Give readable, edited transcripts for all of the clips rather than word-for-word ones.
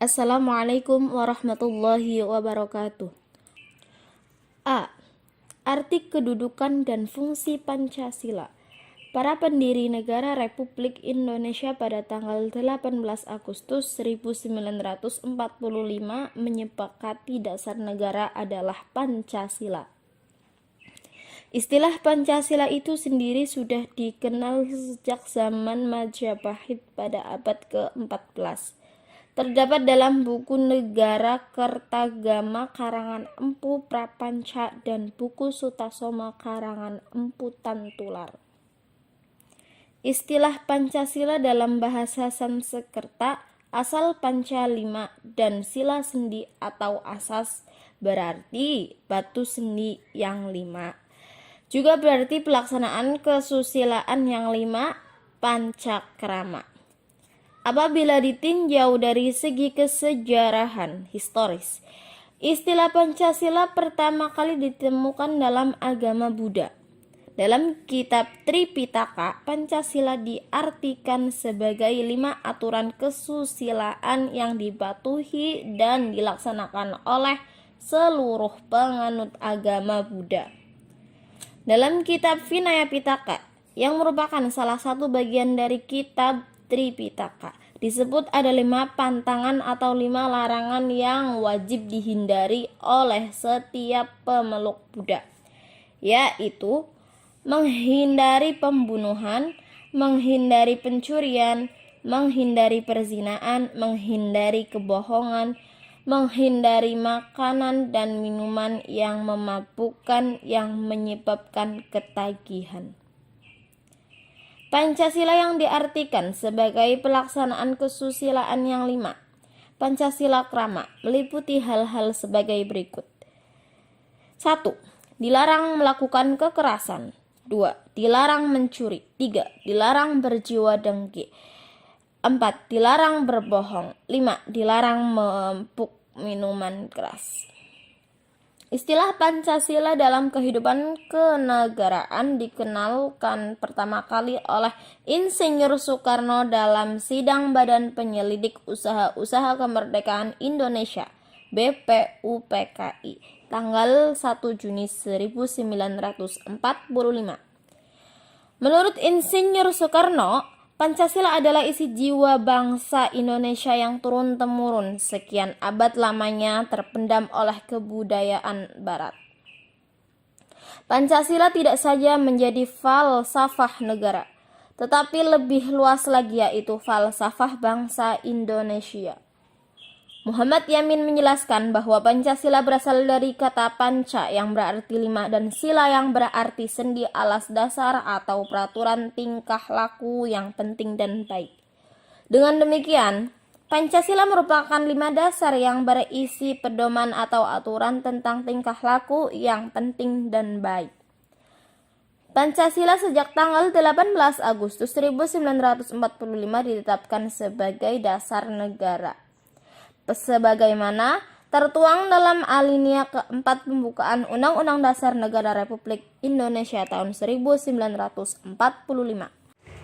Assalamualaikum warahmatullahi wabarakatuh. A. Arti kedudukan dan fungsi Pancasila. Para pendiri negara Republik Indonesia pada tanggal 18 Agustus 1945 menyepakati dasar negara adalah Pancasila. Istilah Pancasila itu sendiri sudah dikenal sejak zaman Majapahit pada abad ke-14. Terdapat dalam buku Negara Kertagama karangan Empu Prapanca dan buku Sutasoma karangan Empu Tantular. Istilah Pancasila dalam bahasa Sanskerta asal panca lima dan sila sendi atau asas berarti batu sendi yang lima. Juga berarti pelaksanaan kesusilaan yang lima, pancakrama. Apabila ditinjau dari segi kesejarahan historis, istilah Pancasila pertama kali ditemukan dalam agama Buddha. Dalam kitab Tripitaka, Pancasila diartikan sebagai 5 aturan kesusilaan yang dipatuhi dan dilaksanakan oleh seluruh penganut agama Buddha. Dalam kitab Vinaya Pitaka, yang merupakan salah satu bagian dari kitab Tripitaka, disebut ada 5 pantangan atau 5 larangan yang wajib dihindari oleh setiap pemeluk Buddha, yaitu menghindari pembunuhan, menghindari pencurian, menghindari perzinaan, menghindari kebohongan, menghindari makanan dan minuman yang memabukkan yang menyebabkan ketagihan. Pancasila yang diartikan sebagai pelaksanaan kesusilaan yang 5, Pancasila Krama, meliputi hal-hal sebagai berikut. 1. Dilarang melakukan kekerasan. 2. Dilarang mencuri. 3. Dilarang berjiwa dengki. 4. Dilarang berbohong. 5. Dilarang memabuk minuman keras. Istilah Pancasila dalam kehidupan kenegaraan dikenalkan pertama kali oleh Insinyur Soekarno dalam sidang Badan Penyelidik Usaha-Usaha Kemerdekaan Indonesia BPUPKI tanggal 1 Juni 1945. Menurut Insinyur Soekarno, Pancasila adalah isi jiwa bangsa Indonesia yang turun-temurun sekian abad lamanya terpendam oleh kebudayaan Barat. Pancasila tidak saja menjadi falsafah negara, tetapi lebih luas lagi yaitu falsafah bangsa Indonesia. Muhammad Yamin menjelaskan bahwa Pancasila berasal dari kata panca yang berarti 5 dan sila yang berarti sendi alas dasar atau peraturan tingkah laku yang penting dan baik. Dengan demikian, Pancasila merupakan 5 dasar yang berisi pedoman atau aturan tentang tingkah laku yang penting dan baik. Pancasila sejak tanggal 18 Agustus 1945 ditetapkan sebagai dasar negara, sebagaimana tertuang dalam alinea keempat pembukaan Undang-Undang Dasar Negara Republik Indonesia tahun 1945.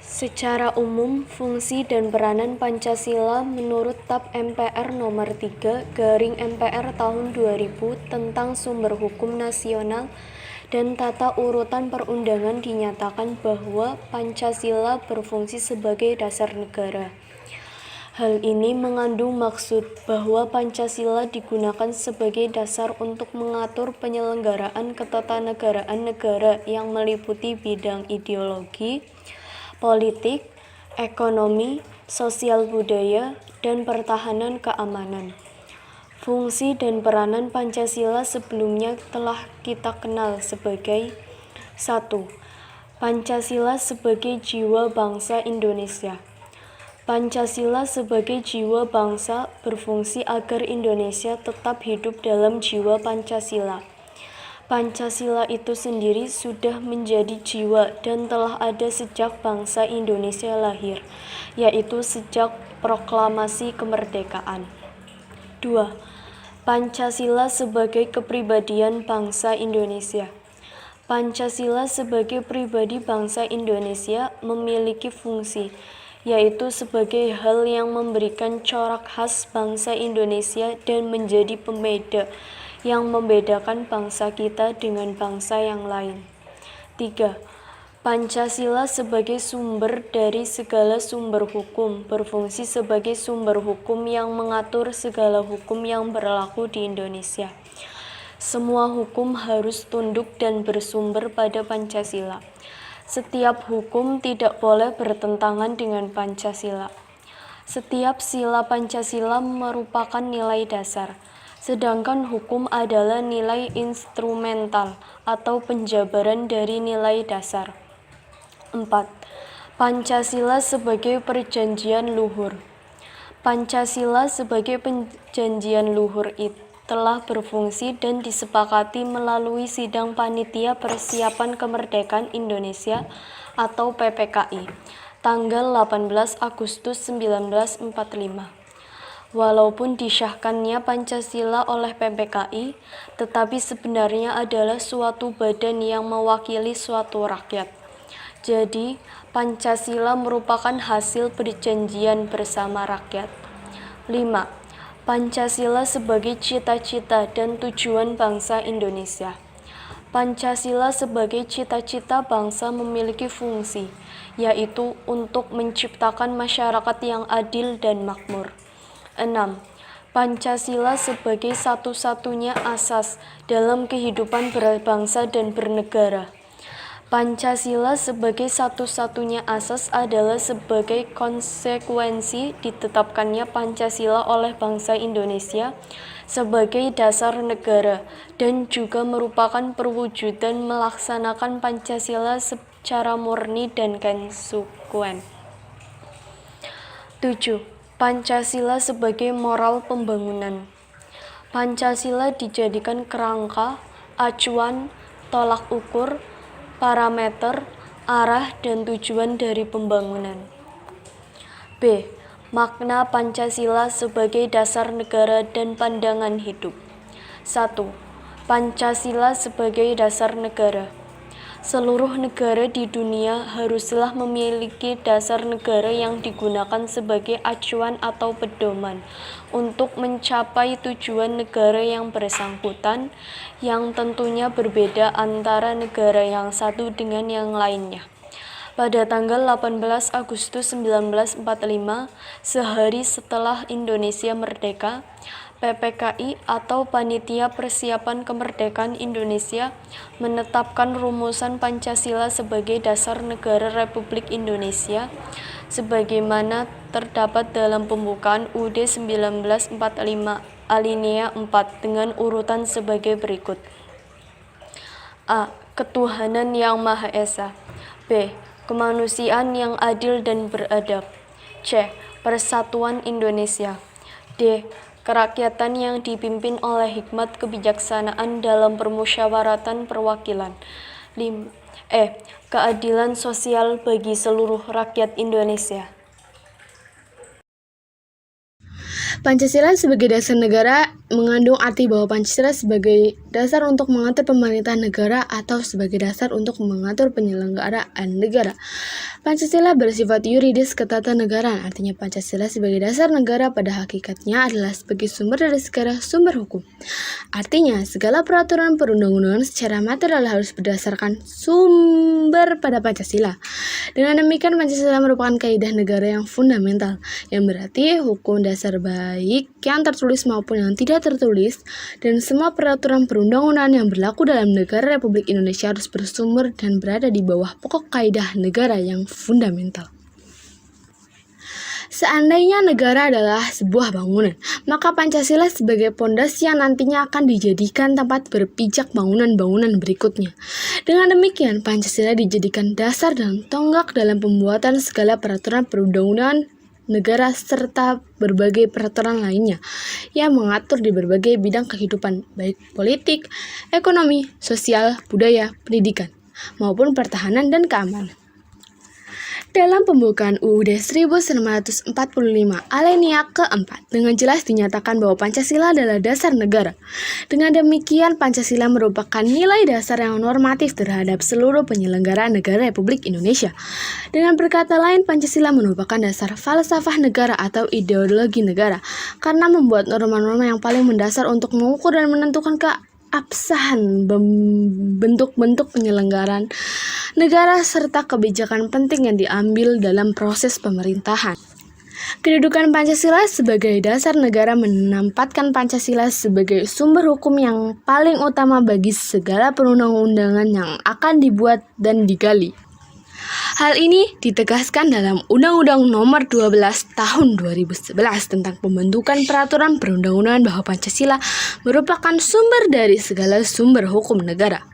Secara umum, fungsi dan peranan Pancasila menurut TAP MPR nomor 3/MPR tahun 2000 tentang sumber hukum nasional dan tata urutan perundangan dinyatakan bahwa Pancasila berfungsi sebagai dasar negara. Hal ini mengandung maksud bahwa Pancasila digunakan sebagai dasar untuk mengatur penyelenggaraan ketatanegaraan negara yang meliputi bidang ideologi, politik, ekonomi, sosial budaya, dan pertahanan keamanan. Fungsi dan peranan Pancasila sebelumnya telah kita kenal sebagai 1. Pancasila sebagai jiwa bangsa Indonesia. Pancasila sebagai jiwa bangsa berfungsi agar Indonesia tetap hidup dalam jiwa Pancasila. Pancasila itu sendiri sudah menjadi jiwa dan telah ada sejak bangsa Indonesia lahir, yaitu sejak proklamasi kemerdekaan. 2. Pancasila sebagai kepribadian bangsa Indonesia. Pancasila sebagai pribadi bangsa Indonesia memiliki fungsi, yaitu sebagai hal yang memberikan corak khas bangsa Indonesia dan menjadi pembeda yang membedakan bangsa kita dengan bangsa yang lain. 3. Pancasila sebagai sumber dari segala sumber hukum, berfungsi sebagai sumber hukum yang mengatur segala hukum yang berlaku di Indonesia. Semua hukum harus tunduk dan bersumber pada Pancasila. Setiap hukum tidak boleh bertentangan dengan Pancasila. Setiap sila Pancasila merupakan nilai dasar, sedangkan hukum adalah nilai instrumental atau penjabaran dari nilai dasar. 4. Pancasila sebagai perjanjian luhur. Pancasila sebagai perjanjian luhur telah berfungsi dan disepakati melalui Sidang Panitia Persiapan Kemerdekaan Indonesia atau PPKI, tanggal 18 Agustus 1945. Walaupun disahkannya Pancasila oleh PPKI, tetapi sebenarnya adalah suatu badan yang mewakili suatu rakyat. Jadi, Pancasila merupakan hasil perjanjian bersama rakyat. 5. Pancasila sebagai cita-cita dan tujuan bangsa Indonesia. Pancasila sebagai cita-cita bangsa memiliki fungsi, yaitu untuk menciptakan masyarakat yang adil dan makmur. 6. Pancasila sebagai satu-satunya asas dalam kehidupan berbangsa dan bernegara. Pancasila sebagai satu-satunya asas adalah sebagai konsekuensi ditetapkannya Pancasila oleh bangsa Indonesia sebagai dasar negara dan juga merupakan perwujudan melaksanakan Pancasila secara murni dan konsekuen. 7. Pancasila sebagai moral pembangunan. Pancasila dijadikan kerangka, acuan, tolak ukur, parameter, arah, dan tujuan dari pembangunan. B. Makna Pancasila sebagai dasar negara dan pandangan hidup. 1. Pancasila sebagai dasar negara. Seluruh negara di dunia haruslah memiliki dasar negara yang digunakan sebagai acuan atau pedoman untuk mencapai tujuan negara yang bersangkutan, yang tentunya berbeda antara negara yang satu dengan yang lainnya. Pada tanggal 18 Agustus 1945, sehari setelah Indonesia merdeka, PPKI atau Panitia Persiapan Kemerdekaan Indonesia menetapkan rumusan Pancasila sebagai dasar negara Republik Indonesia sebagaimana terdapat dalam pembukaan UUD 1945 alinea 4 dengan urutan sebagai berikut. A. Ketuhanan yang Maha Esa. B. Kemanusiaan yang adil dan beradab. C. Persatuan Indonesia. D. Kerakyatan yang dipimpin oleh hikmat kebijaksanaan dalam permusyawaratan perwakilan. 5. Keadilan sosial bagi seluruh rakyat Indonesia. Pancasila sebagai dasar negara mengandung arti bahwa Pancasila sebagai dasar untuk mengatur pemerintahan negara atau sebagai dasar untuk mengatur penyelenggaraan negara. Pancasila bersifat yuridis ketatanegaraan, artinya Pancasila sebagai dasar negara pada hakikatnya adalah sebagai sumber dari segala sumber hukum. Artinya, segala peraturan perundang-undangan secara material harus berdasarkan sumber pada Pancasila. Dengan demikian, Pancasila merupakan kaidah negara yang fundamental, yang berarti hukum dasar baik yang tertulis maupun yang tidak tertulis, dan semua peraturan perundang-undangan yang berlaku dalam negara Republik Indonesia harus bersumber dan berada di bawah pokok kaidah negara yang fundamental. Seandainya negara adalah sebuah bangunan, maka Pancasila sebagai pondasi yang nantinya akan dijadikan tempat berpijak bangunan-bangunan berikutnya. Dengan demikian, Pancasila dijadikan dasar dan tonggak dalam pembuatan segala peraturan perundang-undangan negara serta berbagai peraturan lainnya yang mengatur di berbagai bidang kehidupan, baik politik, ekonomi, sosial, budaya, pendidikan, maupun pertahanan dan keamanan. Dalam pembukaan UUD 1945 alinea keempat dengan jelas dinyatakan bahwa Pancasila adalah dasar negara. Dengan demikian, Pancasila merupakan nilai dasar yang normatif terhadap seluruh penyelenggaraan negara Republik Indonesia. Dengan berkata lain, Pancasila merupakan dasar falsafah negara atau ideologi negara karena membuat norma-norma yang paling mendasar untuk mengukur dan menentukan keabsahan bentuk-bentuk penyelenggaraan negara serta kebijakan penting yang diambil dalam proses pemerintahan. Kedudukan Pancasila sebagai dasar negara menempatkan Pancasila sebagai sumber hukum yang paling utama bagi segala perundang-undangan yang akan dibuat dan digali. Hal ini ditegaskan dalam Undang-Undang Nomor 12 Tahun 2011 tentang pembentukan peraturan perundang-undangan bahwa Pancasila merupakan sumber dari segala sumber hukum negara.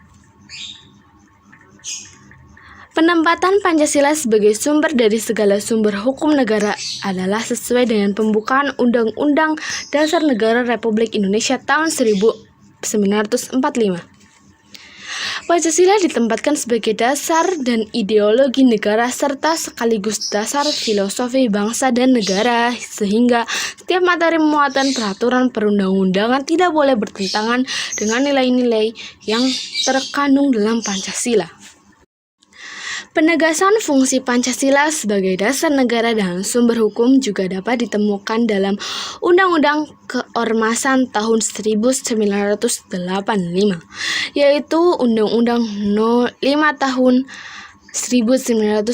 Penempatan Pancasila sebagai sumber dari segala sumber hukum negara adalah sesuai dengan pembukaan Undang-Undang Dasar Negara Republik Indonesia tahun 1945. Pancasila ditempatkan sebagai dasar dan ideologi negara serta sekaligus dasar filosofi bangsa dan negara, sehingga setiap materi muatan peraturan perundang-undangan tidak boleh bertentangan dengan nilai-nilai yang terkandung dalam Pancasila. Penegasan fungsi Pancasila sebagai dasar negara dan sumber hukum juga dapat ditemukan dalam Undang-Undang Keormasan tahun 1985, yaitu Undang-Undang No. 5 tahun 1985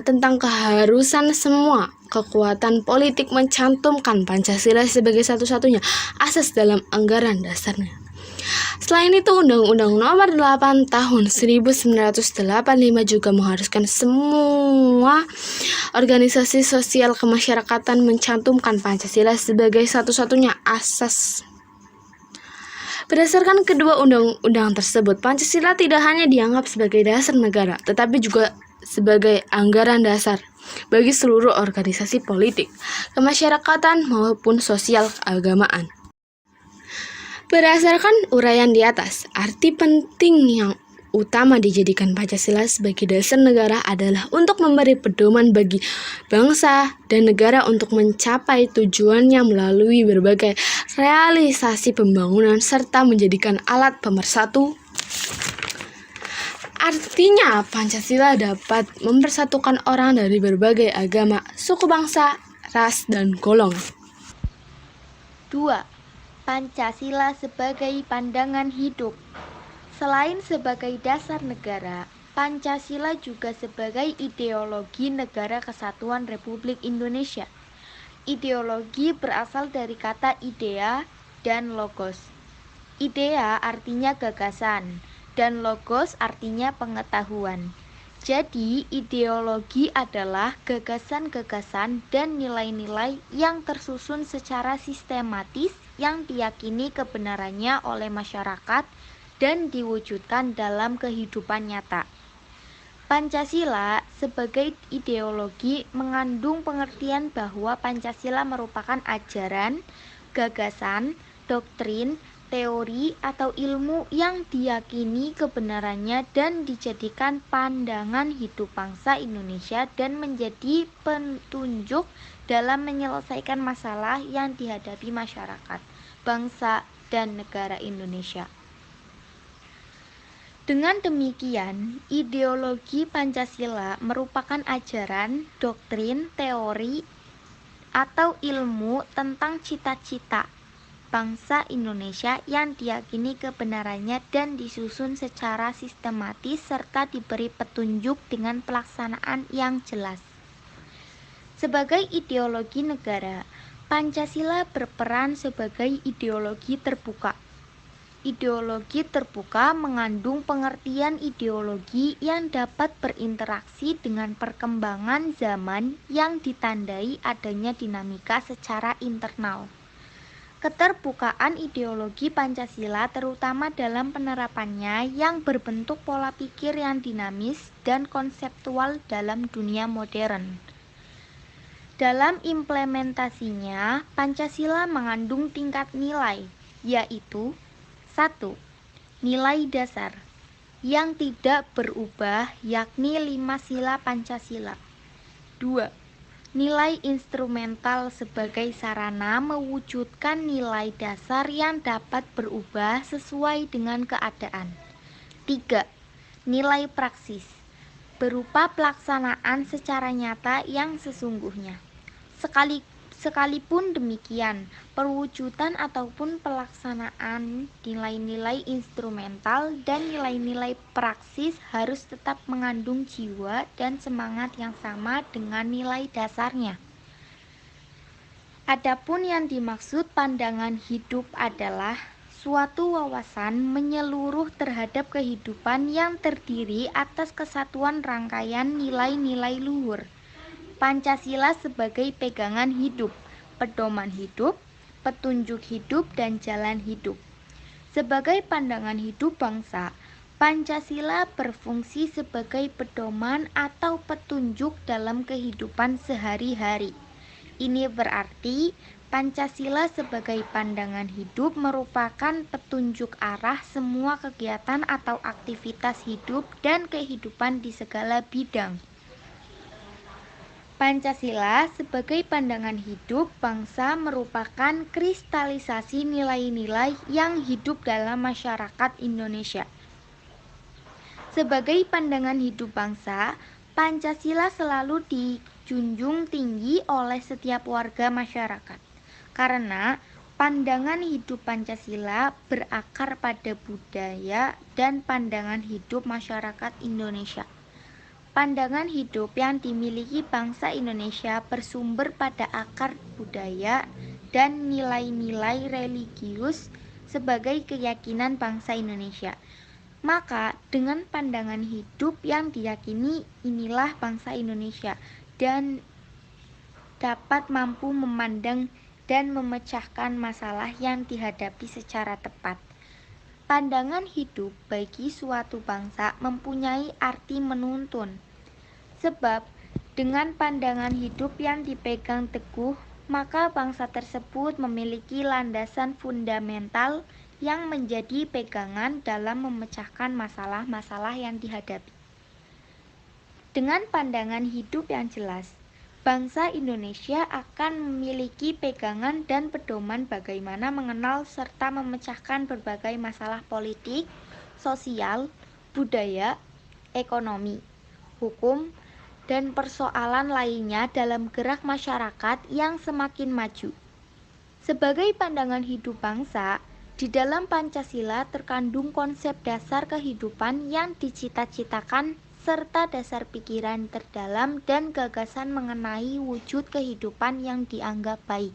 tentang keharusan semua kekuatan politik mencantumkan Pancasila sebagai satu-satunya asas dalam anggaran dasarnya. Selain itu, Undang-Undang Nomor 8 Tahun 1985 juga mengharuskan semua organisasi sosial kemasyarakatan mencantumkan Pancasila sebagai satu-satunya asas. Berdasarkan kedua undang-undang tersebut, Pancasila tidak hanya dianggap sebagai dasar negara, tetapi juga sebagai anggaran dasar bagi seluruh organisasi politik, kemasyarakatan maupun sosial keagamaan. Berdasarkan uraian di atas, arti penting yang utama dijadikan Pancasila sebagai dasar negara adalah untuk memberi pedoman bagi bangsa dan negara untuk mencapai tujuannya melalui berbagai realisasi pembangunan serta menjadikan alat pemersatu. Artinya, Pancasila dapat mempersatukan orang dari berbagai agama, suku bangsa, ras, dan golongan. 2. Pancasila sebagai pandangan hidup. Selain sebagai dasar negara, Pancasila juga sebagai ideologi Negara Kesatuan Republik Indonesia. Ideologi berasal dari kata idea dan logos. Idea artinya gagasan, dan logos artinya pengetahuan. Jadi, ideologi adalah gagasan-gagasan dan nilai-nilai yang tersusun secara sistematis yang diyakini kebenarannya oleh masyarakat dan diwujudkan dalam kehidupan nyata. Pancasila sebagai ideologi mengandung pengertian bahwa Pancasila merupakan ajaran, gagasan, doktrin, teori atau ilmu yang diyakini kebenarannya dan dijadikan pandangan hidup bangsa Indonesia dan menjadi petunjuk dalam menyelesaikan masalah yang dihadapi masyarakat, bangsa, dan negara Indonesia. Dengan demikian, ideologi Pancasila merupakan ajaran, doktrin, teori, atau ilmu tentang cita-cita bangsa Indonesia yang diyakini kebenarannya dan disusun secara sistematis serta diberi petunjuk dengan pelaksanaan yang jelas. Sebagai ideologi negara, Pancasila berperan sebagai ideologi terbuka. Ideologi terbuka mengandung pengertian ideologi yang dapat berinteraksi dengan perkembangan zaman yang ditandai adanya dinamika secara internal. Keterbukaan ideologi Pancasila terutama dalam penerapannya yang berbentuk pola pikir yang dinamis dan konseptual dalam dunia modern. Dalam implementasinya, Pancasila mengandung tingkat nilai, yaitu 1. Nilai dasar yang tidak berubah yakni 5 sila Pancasila. 2. Nilai instrumental sebagai sarana mewujudkan nilai dasar yang dapat berubah sesuai dengan keadaan. 3. Nilai praksis berupa pelaksanaan secara nyata yang sesungguhnya. Sekalipun demikian, perwujudan ataupun pelaksanaan nilai-nilai instrumental dan nilai-nilai praksis harus tetap mengandung jiwa dan semangat yang sama dengan nilai dasarnya. Adapun yang dimaksud pandangan hidup adalah suatu wawasan menyeluruh terhadap kehidupan yang terdiri atas kesatuan rangkaian nilai-nilai luhur. Pancasila sebagai pegangan hidup, pedoman hidup, petunjuk hidup, dan jalan hidup. Sebagai pandangan hidup bangsa, Pancasila berfungsi sebagai pedoman atau petunjuk dalam kehidupan sehari-hari. Ini berarti Pancasila sebagai pandangan hidup merupakan petunjuk arah semua kegiatan atau aktivitas hidup dan kehidupan di segala bidang. Pancasila sebagai pandangan hidup bangsa merupakan kristalisasi nilai-nilai yang hidup dalam masyarakat Indonesia. Sebagai pandangan hidup bangsa, Pancasila selalu dijunjung tinggi oleh setiap warga masyarakat. Karena pandangan hidup Pancasila berakar pada budaya dan pandangan hidup masyarakat Indonesia. Pandangan hidup yang dimiliki bangsa Indonesia bersumber pada akar budaya dan nilai-nilai religius sebagai keyakinan bangsa Indonesia. Maka dengan pandangan hidup yang diyakini inilah bangsa Indonesia dan dapat mampu memandang dan memecahkan masalah yang dihadapi secara tepat. Pandangan hidup bagi suatu bangsa mempunyai arti menuntun. Sebab dengan pandangan hidup yang dipegang teguh, maka bangsa tersebut memiliki landasan fundamental yang menjadi pegangan dalam memecahkan masalah-masalah yang dihadapi. Dengan pandangan hidup yang jelas, bangsa Indonesia akan memiliki pegangan dan pedoman bagaimana mengenal serta memecahkan berbagai masalah politik, sosial, budaya, ekonomi, hukum, dan persoalan lainnya dalam gerak masyarakat yang semakin maju. Sebagai pandangan hidup bangsa, di dalam Pancasila terkandung konsep dasar kehidupan yang dicita-citakan serta dasar pikiran terdalam dan gagasan mengenai wujud kehidupan yang dianggap baik.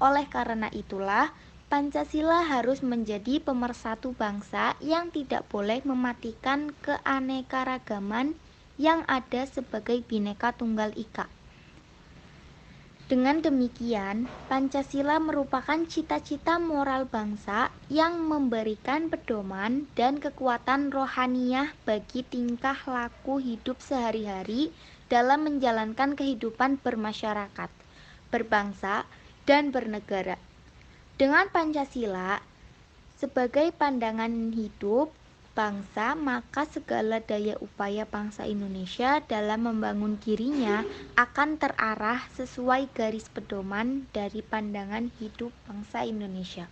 Oleh karena itulah, Pancasila harus menjadi pemersatu bangsa yang tidak boleh mematikan keanekaragaman yang ada sebagai Bhinneka Tunggal Ika. Dengan demikian, Pancasila merupakan cita-cita moral bangsa yang memberikan pedoman dan kekuatan rohaniyah bagi tingkah laku hidup sehari-hari dalam menjalankan kehidupan bermasyarakat, berbangsa, dan bernegara. Dengan Pancasila sebagai pandangan hidup bangsa, maka segala daya upaya bangsa Indonesia dalam membangun dirinya akan terarah sesuai garis pedoman dari pandangan hidup bangsa Indonesia.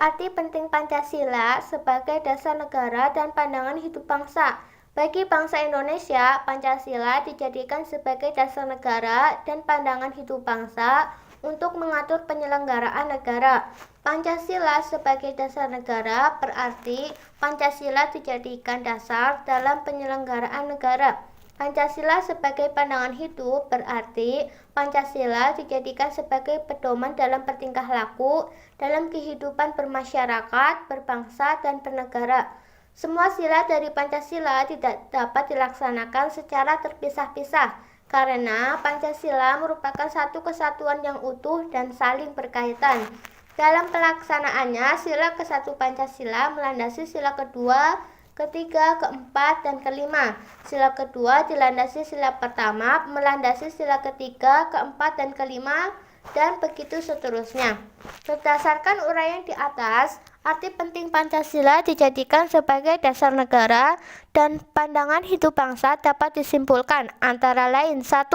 Arti penting Pancasila sebagai dasar negara dan pandangan hidup bangsa. Bagi bangsa Indonesia, Pancasila dijadikan sebagai dasar negara dan pandangan hidup bangsa untuk mengatur penyelenggaraan negara. Pancasila sebagai dasar negara berarti Pancasila dijadikan dasar dalam penyelenggaraan negara. Pancasila sebagai pandangan hidup berarti Pancasila dijadikan sebagai pedoman dalam bertingkah laku dalam kehidupan bermasyarakat, berbangsa, dan bernegara. Semua sila dari Pancasila tidak dapat dilaksanakan secara terpisah-pisah karena Pancasila merupakan satu kesatuan yang utuh dan saling berkaitan. Dalam pelaksanaannya, sila ke-1 Pancasila melandasi sila kedua, ketiga, keempat, dan kelima. Sila kedua dilandasi sila pertama, melandasi sila ketiga, keempat, dan kelima, dan begitu seterusnya. Berdasarkan uraian di atas, Arti penting Pancasila dijadikan sebagai dasar negara dan pandangan hidup bangsa dapat disimpulkan antara lain: 1.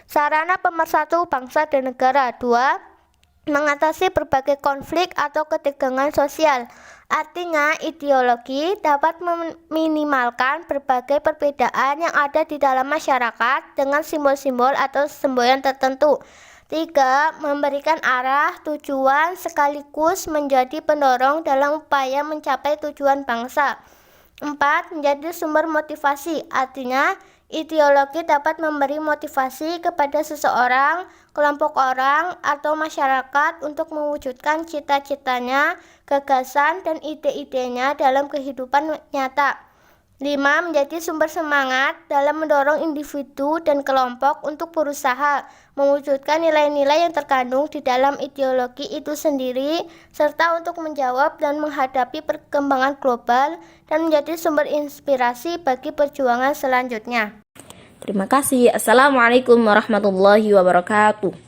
Sarana pemersatu bangsa dan negara. 2. Mengatasi berbagai konflik atau ketegangan sosial. Artinya, ideologi dapat meminimalkan berbagai perbedaan yang ada di dalam masyarakat dengan simbol-simbol atau semboyan tertentu. 3. Memberikan arah, tujuan sekaligus menjadi pendorong dalam upaya mencapai tujuan bangsa. 4. Menjadi sumber motivasi, artinya ideologi dapat memberi motivasi kepada seseorang, kelompok orang, atau masyarakat untuk mewujudkan cita-citanya, gagasan, dan ide-idenya dalam kehidupan nyata. 5. Menjadi sumber semangat dalam mendorong individu dan kelompok untuk berusaha mewujudkan nilai-nilai yang terkandung di dalam ideologi itu sendiri, serta untuk menjawab dan menghadapi perkembangan global dan menjadi sumber inspirasi bagi perjuangan selanjutnya. Terima kasih. Assalamualaikum warahmatullahi wabarakatuh.